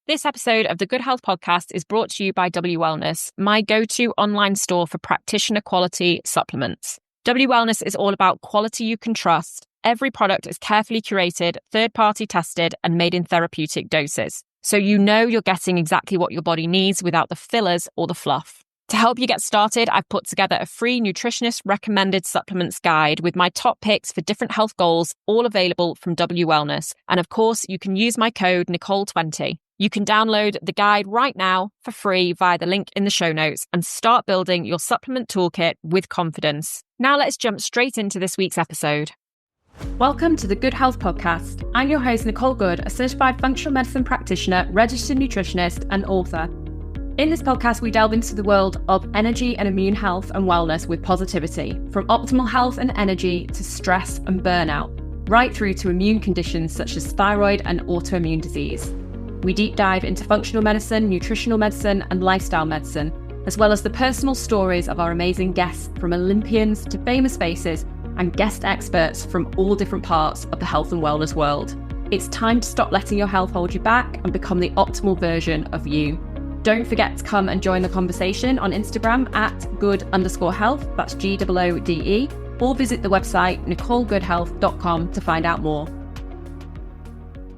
This episode of the Good Health Podcast is brought to you by W Wellness, my go-to online store for practitioner quality supplements. W Wellness is all about quality you can trust. Every product is carefully curated, third-party tested, and made in therapeutic doses. So you know you're getting exactly what your body needs without the fillers or the fluff. To help you get started, I've put together a free nutritionist recommended supplements guide with my top picks for different health goals, all available from W Wellness. And of course, you can use my code Nicole20. You can download the guide right now for free via the link in the show notes and start building your supplement toolkit with confidence. Now let's jump straight into this week's episode. Welcome to the Good Health Podcast. I'm your host, Nicole Good, a certified functional medicine practitioner, registered nutritionist, and author. In this podcast, we delve into the world of energy and immune health and wellness with positivity, from optimal health and energy to stress and burnout, right through to immune conditions such as thyroid and autoimmune disease. We deep dive into functional medicine, nutritional medicine, and lifestyle medicine, as well as the personal stories of our amazing guests, from Olympians to famous faces and guest experts from all different parts of the health and wellness world. It's time to stop letting your health hold you back and become the optimal version of you. Don't forget to come and join the conversation on Instagram at good_health, that's GOODE, or visit the website nicolegoodhealth.com to find out more.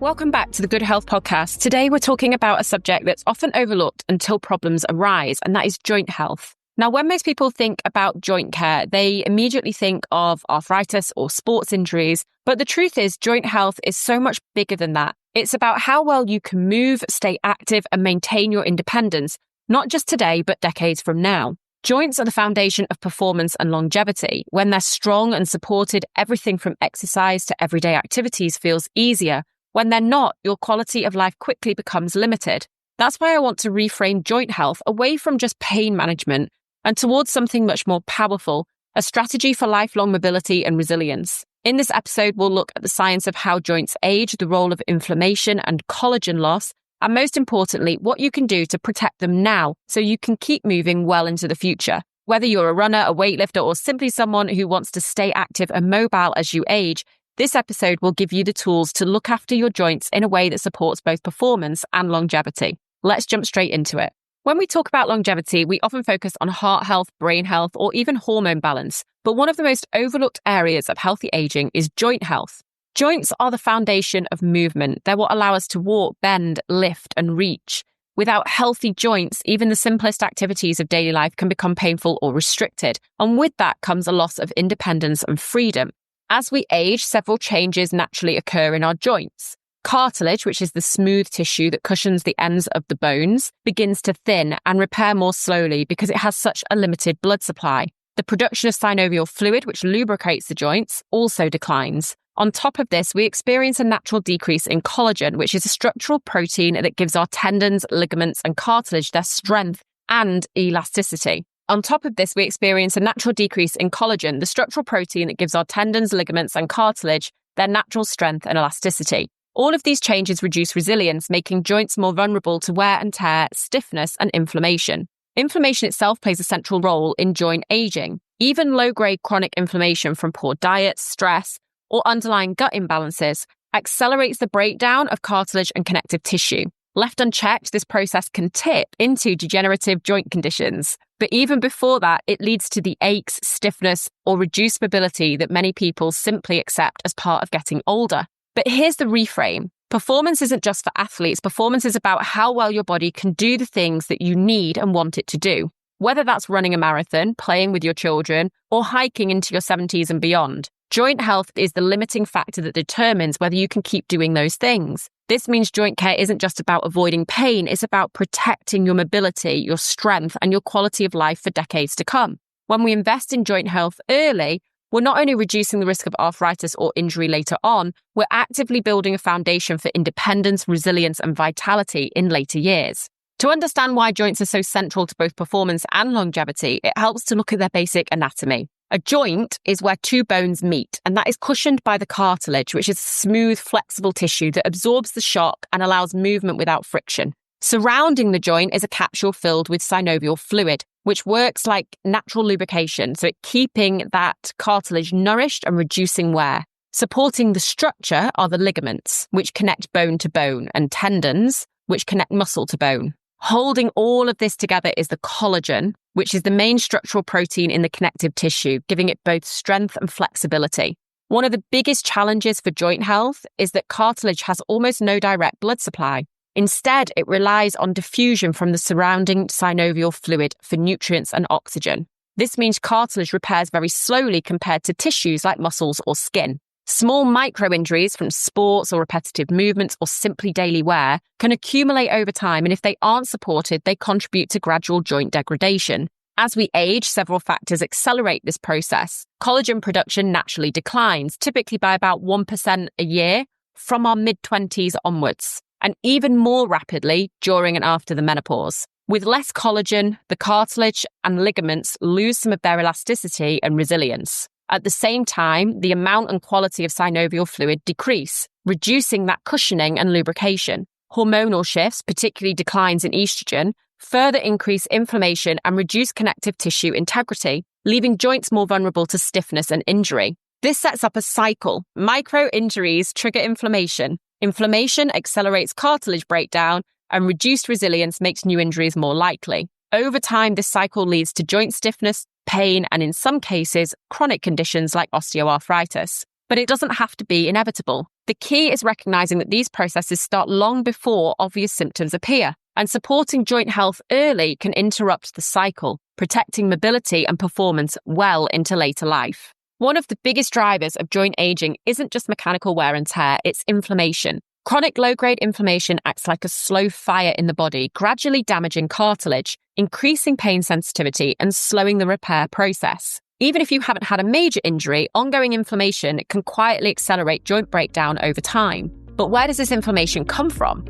Welcome back to the Good Health Podcast. Today we're talking about a subject that's often overlooked until problems arise, and that is joint health. Now, when most people think about joint care, they immediately think of arthritis or sports injuries, but the truth is joint health is so much bigger than that. It's about how well you can move, stay active, and maintain your independence, not just today, but decades from now. Joints are the foundation of performance and longevity. When they're strong and supported, everything from exercise to everyday activities feels easier. When they're not, your quality of life quickly becomes limited. That's why I want to reframe joint health away from just pain management and towards something much more powerful, a strategy for lifelong mobility and resilience. In this episode, we'll look at the science of how joints age, the role of inflammation and collagen loss, and most importantly, what you can do to protect them now so you can keep moving well into the future. Whether you're a runner, a weightlifter, or simply someone who wants to stay active and mobile as you age, this episode will give you the tools to look after your joints in a way that supports both performance and longevity. Let's jump straight into it. When we talk about longevity, we often focus on heart health, brain health, or even hormone balance. But one of the most overlooked areas of healthy aging is joint health. Joints are the foundation of movement. They're what allow us to walk, bend, lift, and reach. Without healthy joints, even the simplest activities of daily life can become painful or restricted. And with that comes a loss of independence and freedom. As we age, several changes naturally occur in our joints. Cartilage, which is the smooth tissue that cushions the ends of the bones, begins to thin and repair more slowly because it has such a limited blood supply. The production of synovial fluid, which lubricates the joints, also declines. On top of this, we experience a natural decrease in collagen, which is a structural protein that gives our tendons, ligaments, and cartilage their strength and elasticity. On top of this, we experience a natural decrease in collagen, the structural protein that gives our tendons, ligaments, and cartilage their natural strength and elasticity. All of these changes reduce resilience, making joints more vulnerable to wear and tear, stiffness, and inflammation. Inflammation itself plays a central role in joint aging. Even low-grade chronic inflammation from poor diet, stress, or underlying gut imbalances accelerates the breakdown of cartilage and connective tissue. Left unchecked, this process can tip into degenerative joint conditions. But even before that, it leads to the aches, stiffness, or reduced mobility that many people simply accept as part of getting older. But here's the reframe. Performance isn't just for athletes. Performance is about how well your body can do the things that you need and want it to do. Whether that's running a marathon, playing with your children, or hiking into your 70s and beyond. Joint health is the limiting factor that determines whether you can keep doing those things. This means joint care isn't just about avoiding pain, it's about protecting your mobility, your strength, and your quality of life for decades to come. When we invest in joint health early, we're not only reducing the risk of arthritis or injury later on, we're actively building a foundation for independence, resilience, and vitality in later years. To understand why joints are so central to both performance and longevity, it helps to look at their basic anatomy. A joint is where two bones meet, and that is cushioned by the cartilage, which is smooth, flexible tissue that absorbs the shock and allows movement without friction. Surrounding the joint is a capsule filled with synovial fluid, which works like natural lubrication, so it's keeping that cartilage nourished and reducing wear. Supporting the structure are the ligaments, which connect bone to bone, and tendons, which connect muscle to bone. Holding all of this together is the collagen, which is the main structural protein in the connective tissue, giving it both strength and flexibility. One of the biggest challenges for joint health is that cartilage has almost no direct blood supply. Instead, it relies on diffusion from the surrounding synovial fluid for nutrients and oxygen. This means cartilage repairs very slowly compared to tissues like muscles or skin. Small micro-injuries from sports or repetitive movements or simply daily wear can accumulate over time, and if they aren't supported, they contribute to gradual joint degradation. As we age, several factors accelerate this process. Collagen production naturally declines, typically by about 1% a year from our mid-20s onwards, and even more rapidly during and after the menopause. With less collagen, the cartilage and ligaments lose some of their elasticity and resilience. At the same time, the amount and quality of synovial fluid decrease, reducing that cushioning and lubrication. Hormonal shifts, particularly declines in estrogen, further increase inflammation and reduce connective tissue integrity, leaving joints more vulnerable to stiffness and injury. This sets up a cycle. Micro-injuries trigger inflammation. Inflammation accelerates cartilage breakdown, and reduced resilience makes new injuries more likely. Over time, this cycle leads to joint stiffness, pain, and in some cases, chronic conditions like osteoarthritis. But it doesn't have to be inevitable. The key is recognizing that these processes start long before obvious symptoms appear, and supporting joint health early can interrupt the cycle, protecting mobility and performance well into later life. One of the biggest drivers of joint aging isn't just mechanical wear and tear, it's inflammation. Chronic low-grade inflammation acts like a slow fire in the body, gradually damaging cartilage, increasing pain sensitivity, and slowing the repair process. Even if you haven't had a major injury, ongoing inflammation can quietly accelerate joint breakdown over time. But where does this inflammation come from?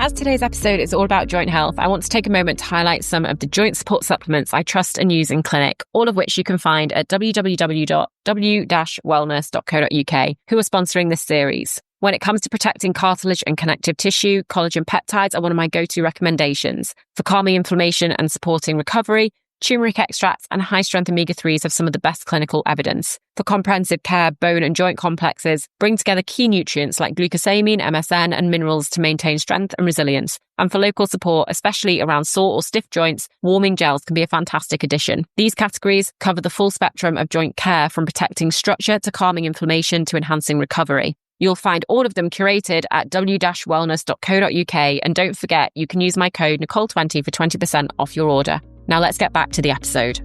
As today's episode is all about joint health, I want to take a moment to highlight some of the joint support supplements I trust and use in clinic, all of which you can find at www.w-wellness.co.uk, who are sponsoring this series. When it comes to protecting cartilage and connective tissue, collagen peptides are one of my go-to recommendations. For calming inflammation and supporting recovery, turmeric extracts and high-strength omega-3s have some of the best clinical evidence. For comprehensive care, bone and joint complexes bring together key nutrients like glucosamine, MSM, and minerals to maintain strength and resilience. And for local support, especially around sore or stiff joints, warming gels can be a fantastic addition. These categories cover the full spectrum of joint care, from protecting structure to calming inflammation to enhancing recovery. You'll find all of them curated at w-wellness.co.uk, and don't forget, you can use my code Nicole20 for 20% off your order. Now let's get back to the episode.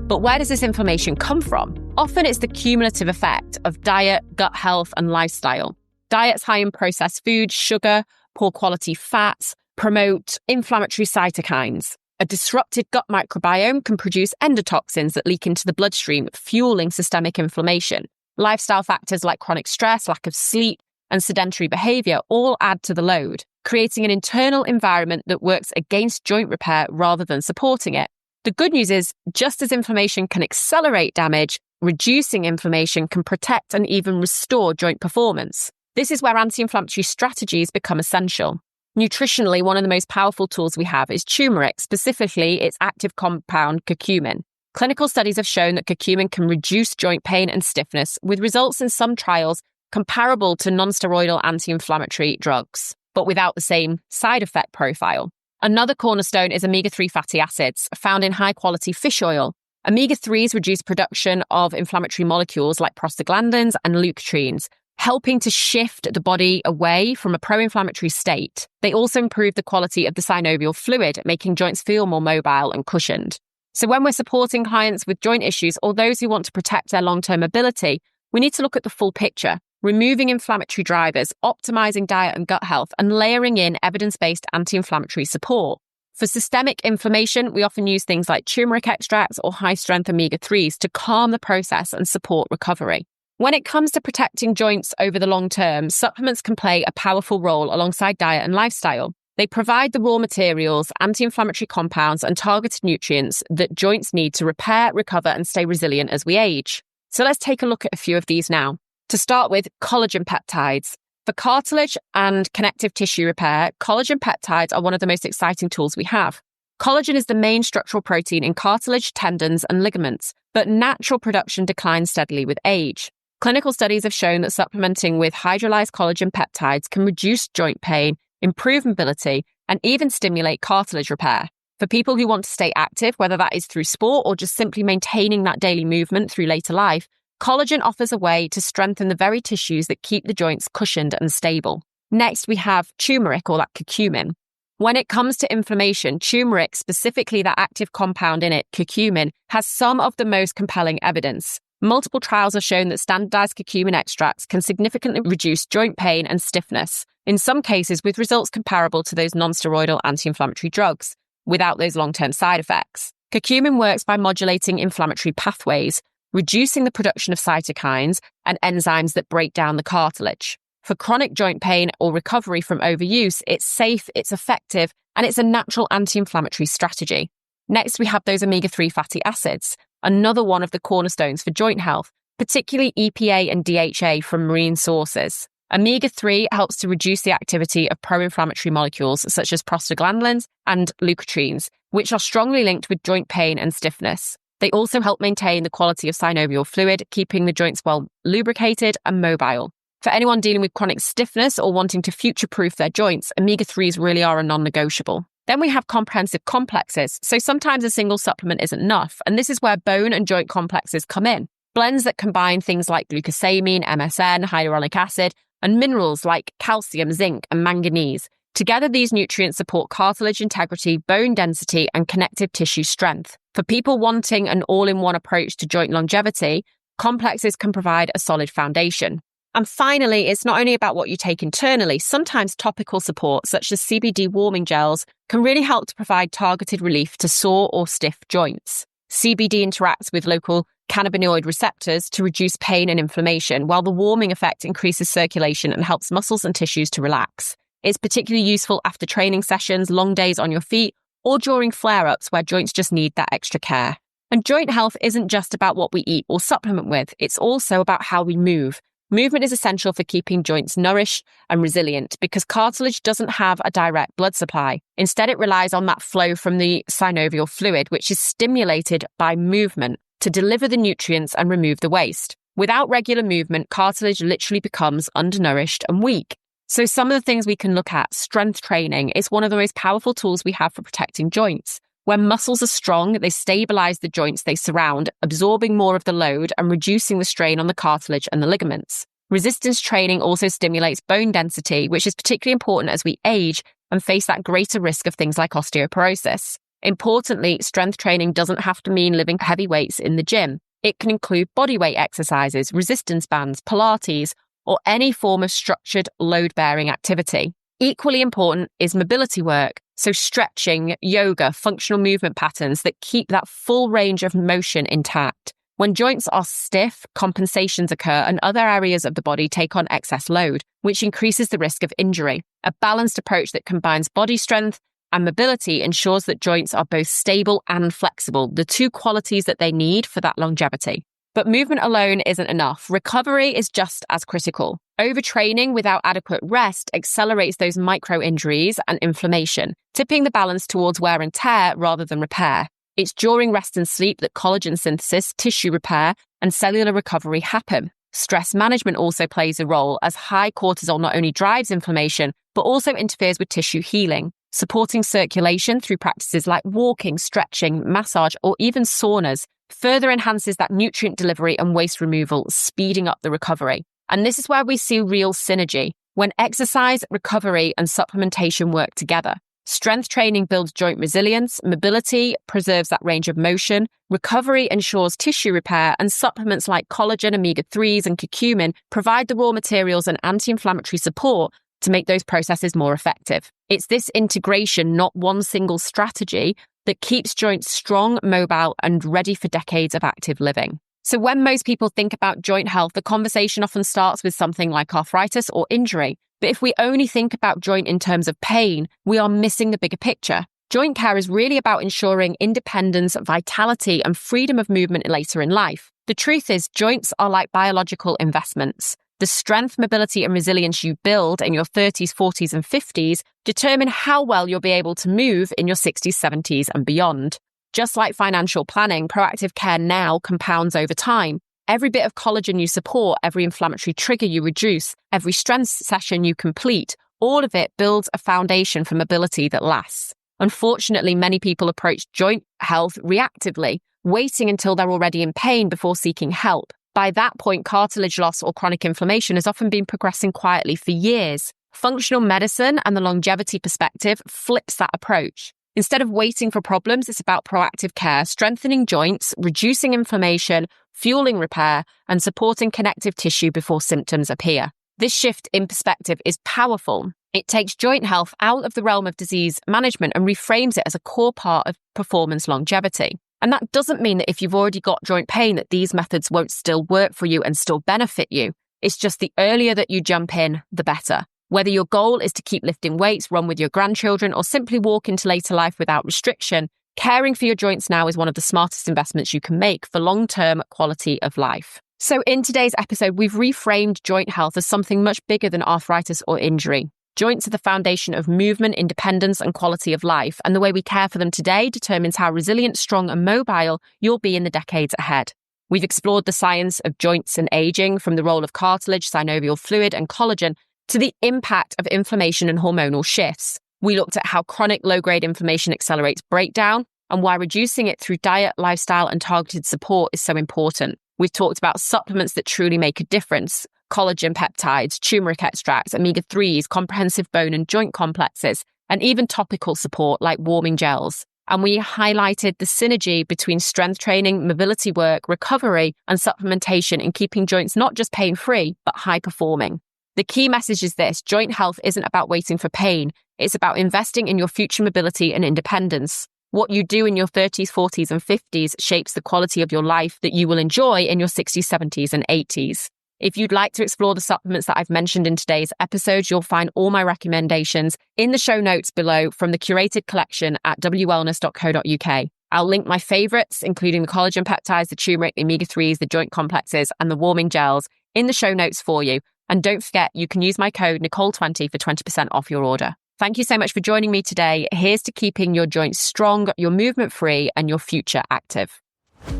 But where does this inflammation come from? Often it's the cumulative effect of diet, gut health, and lifestyle. Diets high in processed foods, sugar, poor quality fats promote inflammatory cytokines. A disrupted gut microbiome can produce endotoxins that leak into the bloodstream, fueling systemic inflammation. Lifestyle factors like chronic stress, lack of sleep, and sedentary behavior all add to the load, creating an internal environment that works against joint repair rather than supporting it. The good news is, just as inflammation can accelerate damage, reducing inflammation can protect and even restore joint performance. This is where anti-inflammatory strategies become essential. Nutritionally, one of the most powerful tools we have is turmeric, specifically its active compound curcumin. Clinical studies have shown that curcumin can reduce joint pain and stiffness, with results in some trials comparable to non-steroidal anti-inflammatory drugs, but without the same side effect profile. Another cornerstone is omega-3 fatty acids, found in high-quality fish oil. Omega-3s reduce production of inflammatory molecules like prostaglandins and leukotrienes, helping to shift the body away from a pro-inflammatory state. They also improve the quality of the synovial fluid, making joints feel more mobile and cushioned. So when we're supporting clients with joint issues or those who want to protect their long-term mobility, we need to look at the full picture, removing inflammatory drivers, optimizing diet and gut health, and layering in evidence-based anti-inflammatory support. For systemic inflammation, we often use things like turmeric extracts or high-strength omega-3s to calm the process and support recovery. When it comes to protecting joints over the long term, supplements can play a powerful role alongside diet and lifestyle. They provide the raw materials, anti-inflammatory compounds, and targeted nutrients that joints need to repair, recover, and stay resilient as we age. So let's take a look at a few of these now. To start with, collagen peptides. For cartilage and connective tissue repair, collagen peptides are one of the most exciting tools we have. Collagen is the main structural protein in cartilage, tendons, and ligaments, but natural production declines steadily with age. Clinical studies have shown that supplementing with hydrolyzed collagen peptides can reduce joint pain, improve mobility, and even stimulate cartilage repair. For people who want to stay active, whether that is through sport or just simply maintaining that daily movement through later life, collagen offers a way to strengthen the very tissues that keep the joints cushioned and stable. Next, we have turmeric, or that curcumin. When it comes to inflammation, turmeric, specifically that active compound in it, curcumin, has some of the most compelling evidence. Multiple trials have shown that standardized curcumin extracts can significantly reduce joint pain and stiffness, in some cases with results comparable to those non-steroidal anti-inflammatory drugs, without those long-term side effects. Curcumin works by modulating inflammatory pathways, reducing the production of cytokines and enzymes that break down the cartilage. For chronic joint pain or recovery from overuse, it's safe, it's effective, and it's a natural anti-inflammatory strategy. Next, we have those omega-3 fatty acids, another one of the cornerstones for joint health, particularly EPA and DHA from marine sources. Omega-3 helps to reduce the activity of pro-inflammatory molecules such as prostaglandins and leukotrienes, which are strongly linked with joint pain and stiffness. They also help maintain the quality of synovial fluid, keeping the joints well lubricated and mobile. For anyone dealing with chronic stiffness or wanting to future-proof their joints, omega-3s really are a non-negotiable. Then we have comprehensive complexes, so sometimes a single supplement isn't enough, and this is where bone and joint complexes come in. Blends that combine things like glucosamine, MSM, hyaluronic acid, and minerals like calcium, zinc, and manganese. Together, these nutrients support cartilage integrity, bone density, and connective tissue strength. For people wanting an all-in-one approach to joint longevity, complexes can provide a solid foundation. And finally, it's not only about what you take internally. Sometimes topical support, such as CBD warming gels, can really help to provide targeted relief to sore or stiff joints. CBD interacts with local cannabinoid receptors to reduce pain and inflammation, while the warming effect increases circulation and helps muscles and tissues to relax. It's particularly useful after training sessions, long days on your feet, or during flare-ups where joints just need that extra care. And joint health isn't just about what we eat or supplement with, it's also about how we move. Movement is essential for keeping joints nourished and resilient because cartilage doesn't have a direct blood supply. Instead, it relies on that flow from the synovial fluid, which is stimulated by movement to deliver the nutrients and remove the waste. Without regular movement, cartilage literally becomes undernourished and weak. So some of the things we can look at, strength training is one of the most powerful tools we have for protecting joints. When muscles are strong, they stabilize the joints they surround, absorbing more of the load and reducing the strain on the cartilage and the ligaments. Resistance training also stimulates bone density, which is particularly important as we age and face that greater risk of things like osteoporosis. Importantly, strength training doesn't have to mean lifting heavy weights in the gym. It can include bodyweight exercises, resistance bands, Pilates, or any form of structured load-bearing activity. Equally important is mobility work, so stretching, yoga, functional movement patterns that keep that full range of motion intact. When joints are stiff, compensations occur and other areas of the body take on excess load, which increases the risk of injury. A balanced approach that combines body strength and mobility ensures that joints are both stable and flexible, the two qualities that they need for that longevity. But movement alone isn't enough. Recovery is just as critical. Overtraining without adequate rest accelerates those micro-injuries and inflammation, tipping the balance towards wear and tear rather than repair. It's during rest and sleep that collagen synthesis, tissue repair, and cellular recovery happen. Stress management also plays a role, as high cortisol not only drives inflammation, but also interferes with tissue healing. Supporting circulation through practices like walking, stretching, massage, or even saunas further enhances that nutrient delivery and waste removal, speeding up the recovery. And this is where we see real synergy, when exercise, recovery, and supplementation work together. Strength training builds joint resilience, mobility preserves that range of motion, recovery ensures tissue repair, and supplements like collagen, omega-3s, and curcumin provide the raw materials and anti-inflammatory support to make those processes more effective. It's this integration, not one single strategy, that keeps joints strong, mobile, and ready for decades of active living. So when most people think about joint health, the conversation often starts with something like arthritis or injury. But if we only think about joint in terms of pain, we are missing the bigger picture. Joint care is really about ensuring independence, vitality, and freedom of movement later in life. The truth is, joints are like biological investments. The strength, mobility, and resilience you build in your 30s, 40s, and 50s determine how well you'll be able to move in your 60s, 70s, and beyond. Just like financial planning, proactive care now compounds over time. Every bit of collagen you support, every inflammatory trigger you reduce, every strength session you complete, all of it builds a foundation for mobility that lasts. Unfortunately, many people approach joint health reactively, waiting until they're already in pain before seeking help. By that point, cartilage loss or chronic inflammation has often been progressing quietly for years. Functional medicine and the longevity perspective flips that approach. Instead of waiting for problems, it's about proactive care, strengthening joints, reducing inflammation, fueling repair, and supporting connective tissue before symptoms appear. This shift in perspective is powerful. It takes joint health out of the realm of disease management and reframes it as a core part of performance longevity. And that doesn't mean that if you've already got joint pain that these methods won't still work for you and still benefit you. It's just the earlier that you jump in, the better. Whether your goal is to keep lifting weights, run with your grandchildren, or simply walk into later life without restriction, caring for your joints now is one of the smartest investments you can make for long-term quality of life. So in today's episode, we've reframed joint health as something much bigger than arthritis or injury. Joints are the foundation of movement, independence, and quality of life, and the way we care for them today determines how resilient, strong, and mobile you'll be in the decades ahead. We've explored the science of joints and aging, from the role of cartilage, synovial fluid, and collagen, to the impact of inflammation and hormonal shifts. We looked at how chronic low-grade inflammation accelerates breakdown and why reducing it through diet, lifestyle, and targeted support is so important. We've talked about supplements that truly make a difference: collagen peptides, turmeric extracts, omega-3s, comprehensive bone and joint complexes, and even topical support like warming gels. And we highlighted the synergy between strength training, mobility work, recovery, and supplementation in keeping joints not just pain-free, but high-performing. The key message is this: joint health isn't about waiting for pain. It's about investing in your future mobility and independence. What you do in your 30s, 40s, and 50s shapes the quality of your life that you will enjoy in your 60s, 70s, and 80s. If you'd like to explore the supplements that I've mentioned in today's episode, you'll find all my recommendations in the show notes below from the curated collection at wwellness.co.uk. I'll link my favorites, including the collagen peptides, the turmeric, the omega-3s, the joint complexes, and the warming gels, in the show notes for you. And don't forget, you can use my code Nicole20 for 20% off your order. Thank you so much for joining me today. Here's to keeping your joints strong, your movement free, and your future active.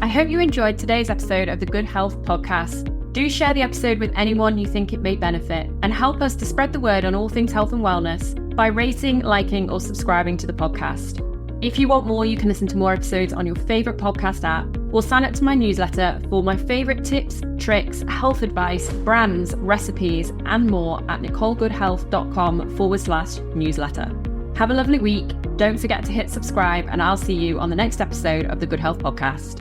I hope you enjoyed today's episode of the Good Health Podcast. Do share the episode with anyone you think it may benefit, and help us to spread the word on all things health and wellness by rating, liking, or subscribing to the podcast. If you want more, you can listen to more episodes on your favourite podcast app, or sign up to my newsletter for my favourite tips, tricks, health advice, brands, recipes, and more at nicolegoodhealth.com/newsletter. Have a lovely week. Don't forget to hit subscribe, and I'll see you on the next episode of the Good Health Podcast.